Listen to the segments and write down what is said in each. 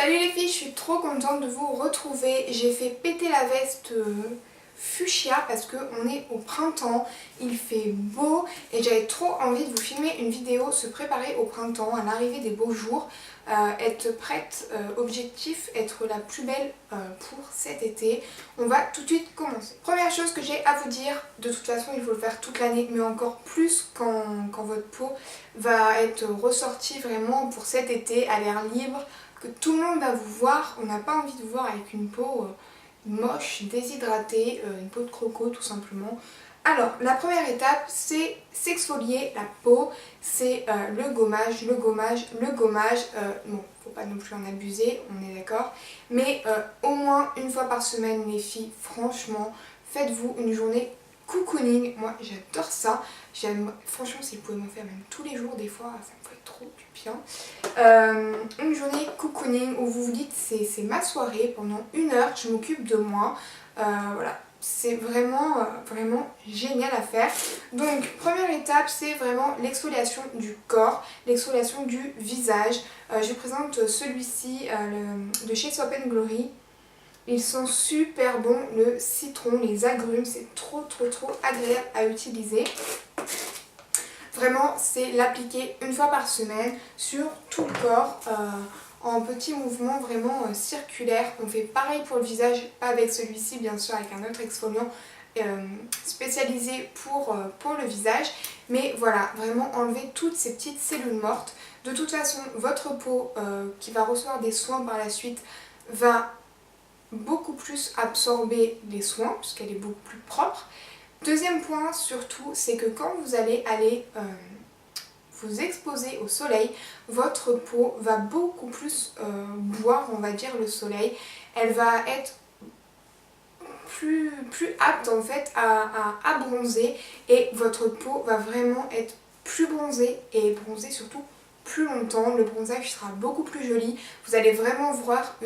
Salut les filles, je suis trop contente de vous retrouver. J'ai fait péter la veste fuchsia parce qu'on est au printemps, il fait beau et j'avais trop envie de vous filmer une vidéo, se préparer au printemps, à l'arrivée des beaux jours, être prête, objectif, être la plus belle pour cet été. On va tout de suite commencer. Première chose que j'ai à vous dire, de toute façon il faut le faire toute l'année, mais encore plus quand votre peau va être ressortie vraiment pour cet été à l'air libre, que tout le monde va vous voir. On n'a pas envie de vous voir avec une peau moche, déshydratée, une peau de croco tout simplement. Alors la première étape c'est s'exfolier la peau, c'est le gommage. Bon, faut pas non plus en abuser, on est d'accord, mais au moins une fois par semaine les filles, franchement, faites-vous une journée cocooning. Moi j'adore ça, franchement si vous pouvez m'en faire même tous les jours des fois, ça me ferait trop du bien. Une journée cocooning où vous vous dites c'est ma soirée, pendant 1 heure je m'occupe de moi, voilà. C'est vraiment, vraiment génial à faire. Donc première étape c'est vraiment l'exfoliation du corps, l'exfoliation du visage. Je vous présente celui-ci de chez Soap & Glory. Ils sont super bons, le citron, les agrumes, c'est trop agréable à utiliser. Vraiment c'est l'appliquer une fois par semaine sur tout le corps. En petits mouvements vraiment circulaires. On fait pareil pour le visage, pas avec celui-ci bien sûr, avec un autre exfoliant spécialisé pour le visage. Mais voilà, vraiment enlever toutes ces petites cellules mortes. De toute façon, votre peau qui va recevoir des soins par la suite va beaucoup plus absorber les soins puisqu'elle est beaucoup plus propre. Deuxième point surtout, c'est que quand vous allez aller vous exposer au soleil, votre peau va beaucoup plus boire, on va dire, le soleil. Elle va être plus apte en fait à bronzer et votre peau va vraiment être plus bronzée et bronzer surtout plus longtemps. Le bronzage sera beaucoup plus joli. Vous allez vraiment voir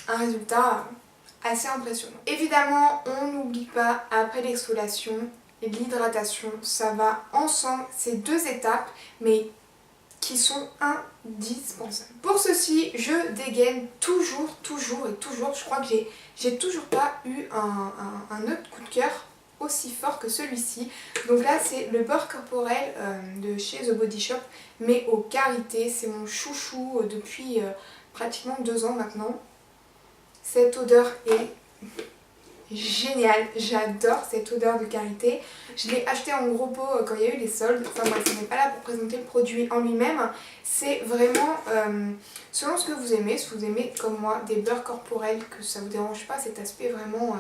un résultat assez impressionnant. Évidemment, on n'oublie pas après l'exfoliation l'hydratation, ça va ensemble, c'est 2 étapes mais qui sont indispensables. Pour ceci, je dégaine toujours, je crois que j'ai toujours pas eu un autre coup de cœur aussi fort que celui-ci. Donc là c'est le beurre corporel de chez The Body Shop, mais au karité, c'est mon chouchou depuis pratiquement 2 ans maintenant. Cette odeur est génial, j'adore cette odeur de karité. Je l'ai acheté en gros pot quand il y a eu les soldes. Enfin bref, on n'est pas là pour présenter le produit en lui-même. C'est vraiment selon ce que vous aimez. Si vous aimez comme moi des beurres corporels, que ça vous dérange pas cet aspect vraiment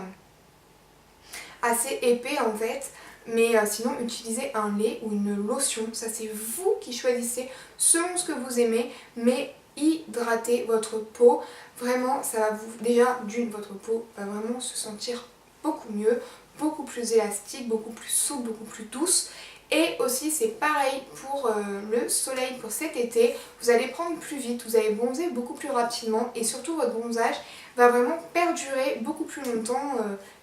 assez épais en fait. Mais sinon utilisez un lait ou une lotion, ça c'est vous qui choisissez selon ce que vous aimez. Mais hydratez votre peau, vraiment ça va vous, déjà votre peau va vraiment se sentir beaucoup mieux, beaucoup plus élastique, beaucoup plus souple, beaucoup plus douce. Et aussi c'est pareil pour le soleil pour cet été, vous allez prendre plus vite, vous allez bronzer beaucoup plus rapidement et surtout votre bronzage va vraiment perdurer beaucoup plus longtemps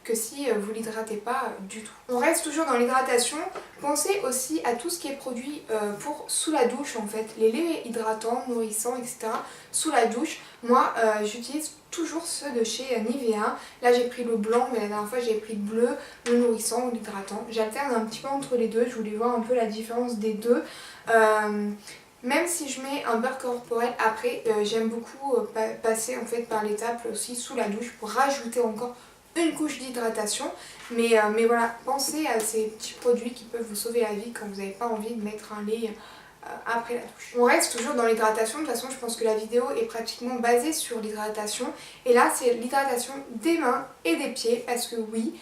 que si vous l'hydratez pas du tout. On reste toujours dans l'hydratation, pensez aussi à tout ce qui est produit pour sous la douche en fait, les laits hydratants, nourrissants, etc. sous la douche. Moi j'utilise toujours ceux de chez Nivea. Là j'ai pris le blanc mais la dernière fois j'ai pris le bleu, le nourrissant ou l'hydratant. J'alterne un petit peu entre les deux, je voulais voir un peu la différence des deux. Même si je mets un beurre corporel après, j'aime beaucoup passer en fait par l'étape aussi sous la douche pour rajouter encore une couche d'hydratation. Mais voilà, pensez à ces petits produits qui peuvent vous sauver la vie quand vous n'avez pas envie de mettre un lait après la douche. On reste toujours dans l'hydratation, de toute façon je pense que la vidéo est pratiquement basée sur l'hydratation. Et là c'est l'hydratation des mains et des pieds parce que oui,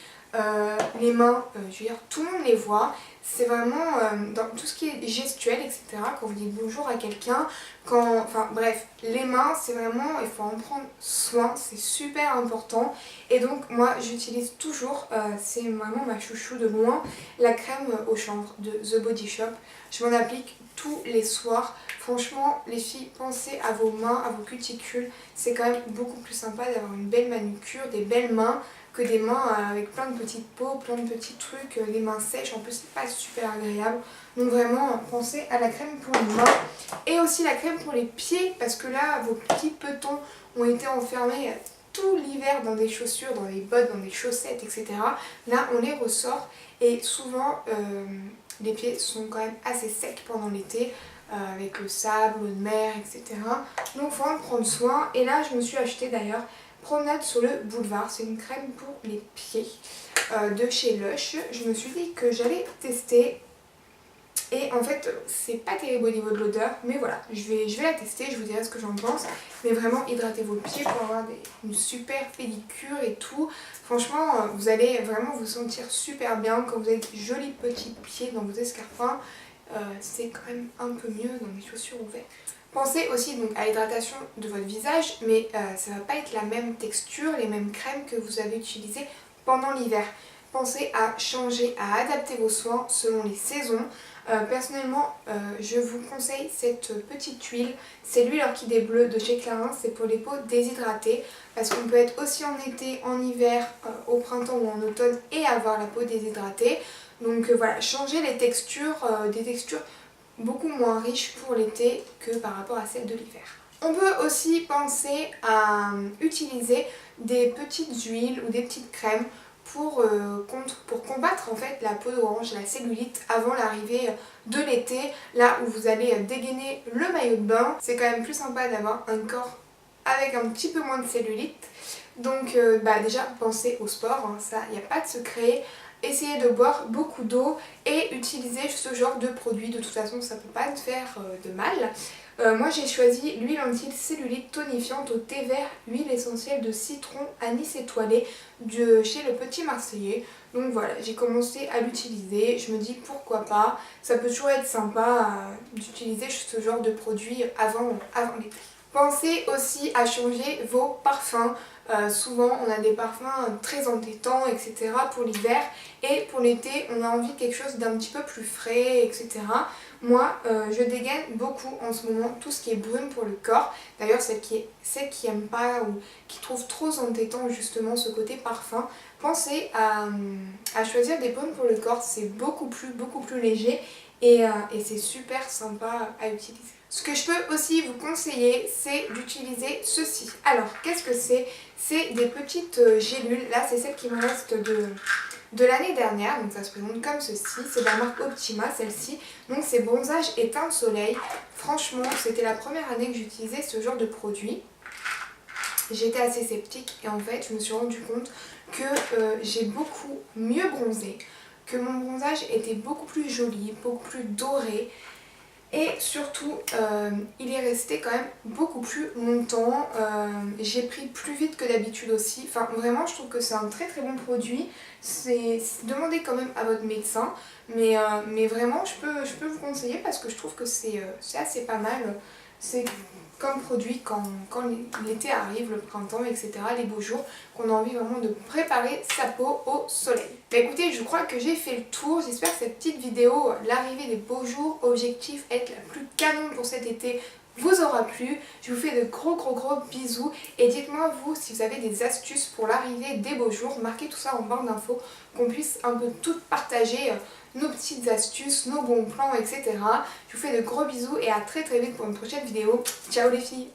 les mains, je veux dire, tout le monde les voit. C'est vraiment dans tout ce qui est gestuel, etc. Quand vous dites bonjour à quelqu'un, enfin bref, les mains, c'est vraiment, il faut en prendre soin, c'est super important. Et donc moi j'utilise toujours, c'est vraiment ma chouchou de loin, la crème au chanvre de The Body Shop. Je m'en applique tous les soirs. Franchement les filles, pensez à vos mains, à vos cuticules. C'est quand même beaucoup plus sympa d'avoir une belle manucure, des belles mains que des mains avec plein de petites peaux, plein de petits trucs, des mains sèches. En plus c'est pas super agréable. Donc vraiment pensez à la crème pour les mains et aussi la crème pour les pieds parce que là vos petits petons ont été enfermés tout l'hiver dans des chaussures, dans des bottes, dans des chaussettes, etc. Là on les ressort et souvent les pieds sont quand même assez secs pendant l'été avec le sable, l'eau de mer, etc. Donc il faut en prendre soin. Et là je me suis acheté d'ailleurs Promenade sur le boulevard, c'est une crème pour les pieds de chez Lush. Je me suis dit que j'allais tester. Et en fait c'est pas terrible au niveau de l'odeur, mais voilà, je vais la tester, je vous dirai ce que j'en pense. Mais vraiment hydratez vos pieds pour avoir une super pédicure et tout. Franchement vous allez vraiment vous sentir super bien quand vous avez de jolis petits pieds dans vos escarpins. C'est quand même un peu mieux dans les chaussures ouvertes. Pensez aussi donc à l'hydratation de votre visage, mais ça va pas être la même texture, les mêmes crèmes que vous avez utilisées pendant l'hiver. Pensez à changer, à adapter vos soins selon les saisons. Personnellement, je vous conseille cette petite huile. C'est l'huile orchidée bleue de chez Clarins, c'est pour les peaux déshydratées. Parce qu'on peut être aussi en été, en hiver, au printemps ou en automne et avoir la peau déshydratée. Donc voilà, changez les textures, des textures beaucoup moins riches pour l'été que par rapport à celles de l'hiver. On peut aussi penser à utiliser des petites huiles ou des petites crèmes pour combattre en fait la peau d'orange, la cellulite avant l'arrivée de l'été, là où vous allez dégainer le maillot de bain. C'est quand même plus sympa d'avoir un corps avec un petit peu moins de cellulite. Donc déjà pensez au sport, hein, ça il n'y a pas de secret. Essayez de boire beaucoup d'eau et utiliser ce genre de produit. De toute façon ça ne peut pas te faire de mal. Moi j'ai choisi l'huile anti-cellulite tonifiante au thé vert, huile essentielle de citron, anis étoilé de chez Le Petit Marseillais. Donc voilà, j'ai commencé à l'utiliser, je me dis pourquoi pas, ça peut toujours être sympa d'utiliser ce genre de produit avant l'été. Pensez aussi à changer vos parfums. Souvent on a des parfums très entêtants, etc. pour l'hiver, et pour l'été on a envie de quelque chose d'un petit peu plus frais, etc. Moi je dégaine beaucoup en ce moment tout ce qui est brune pour le corps. D'ailleurs celles qui n'aiment pas ou qui trouvent trop entêtant justement ce côté parfum, pensez à choisir des brunes pour le corps, c'est beaucoup plus léger et c'est super sympa à utiliser. Ce que je peux aussi vous conseiller, c'est d'utiliser ceci. Alors, qu'est-ce que c'est? C'est des petites gélules. Là, c'est celle qui me reste de l'année dernière. Donc, ça se présente comme ceci. C'est de la marque Optima, celle-ci. Donc, c'est bronzage éteint de soleil. Franchement, c'était la première année que j'utilisais ce genre de produit. J'étais assez sceptique et en fait, je me suis rendu compte que j'ai beaucoup mieux bronzé, que mon bronzage était beaucoup plus joli, beaucoup plus doré. Et surtout, il est resté quand même beaucoup plus longtemps. J'ai pris plus vite que d'habitude aussi. Enfin, vraiment, je trouve que c'est un très très bon produit. Demandez quand même à votre médecin. Mais vraiment, je peux vous conseiller parce que je trouve que c'est assez pas mal. C'est comme produit quand l'été arrive, le printemps, etc., les beaux jours, qu'on a envie vraiment de préparer sa peau au soleil. Bah écoutez, je crois que j'ai fait le tour. J'espère que cette petite vidéo, l'arrivée des beaux jours, objectif être la plus canon pour cet été, vous aura plu. Je vous fais de gros bisous et dites-moi vous si vous avez des astuces pour l'arrivée des beaux jours. Marquez tout ça en barre d'infos, qu'on puisse un peu toutes partager nos petites astuces, nos bons plans, etc. Je vous fais de gros bisous et à très vite pour une prochaine vidéo. Ciao les filles!